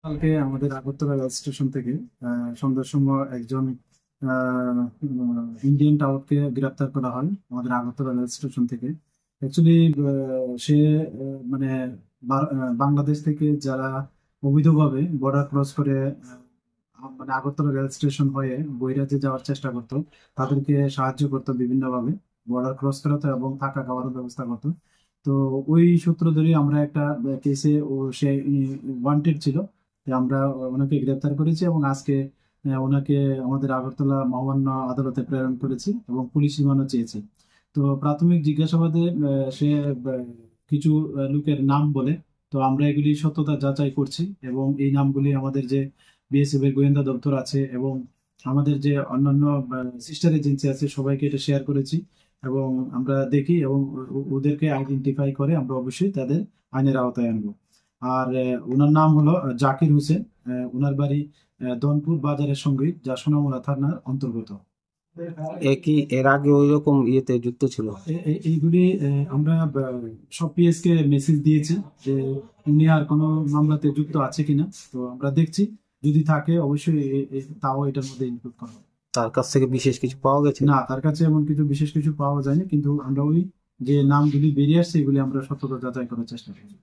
কালকে আমাদের Agartala rail station থেকে সন্ধ্যার সময় একজন ইন্ডিয়ান টাউটকে গ্রেপ্তার করা হয় আমাদের আগরতলা রেল স্টেশন থেকে। অ্যাকচুয়ালি সে মানে বাংলাদেশ থেকে যারা অবৈধভাবে বর্ডার ক্রস করে মানে আগরতলা রেল স্টেশন হয়ে বহিরাজ্যে যাওয়ার চেষ্টা করতো, তাদেরকে সাহায্য করতো বিভিন্নভাবে বর্ডার ক্রস করাতো এবং থাকা খাওয়ার ব্যবস্থা করতো। তো ওই সূত্র ধরে আমরা একটা কেসে সে ওয়ান্টেড ছিল, যে আমরা ওনাকে গ্রেপ্তার করেছি এবং আজকে ওনাকে আমাদের আগরতলা মহামান্য আদালতে প্রেরণ করেছি এবং পুলিশ রিমান্ডও চেয়েছি। তো প্রাথমিক জিজ্ঞাসাবাদে সে কিছু লোকের নাম বলে। তো আমরা এগুলি সত্যতা যাচাই করছি এবং এই নামগুলি আমাদের যে বিএসএফ এর গোয়েন্দা দপ্তর আছে এবং আমাদের যে অন্যান্য সিস্টার এজেন্সি আছে সবাইকে এটা শেয়ার করেছি এবং আমরা দেখি এবং ওদেরকে আইডেন্টিফাই করে আমরা অবশ্যই তাদের আইনের আওতায় আনবো। আর ওনার নাম হলো জাকির হোসেন। ওনার বাড়ি দনপুর বাজারের সঙ্গে, যা সোনামুড়া থানার অন্তর্গত। এর আগে ওই রকম ইয়েতে যুক্ত ছিল? এইগুলি আমরা সব পিএস কে মেসেজ দিয়েছি যে উনি আর কোনো মামলাতে যুক্ত আছে কিনা। তো আমরা দেখছি, যদি থাকে অবশ্যই তাও এটার মধ্যে ইনক্লুড করবো। তার কাছ থেকে বিশেষ কিছু পাওয়া গেছে? না, তার কাছে এমন কিছু বিশেষ কিছু পাওয়া যায়নি, কিন্তু আমরা ওই যে নামগুলি বেরিয়ে আসছে এগুলি আমরা সততা যাচাই করার চেষ্টা করছি।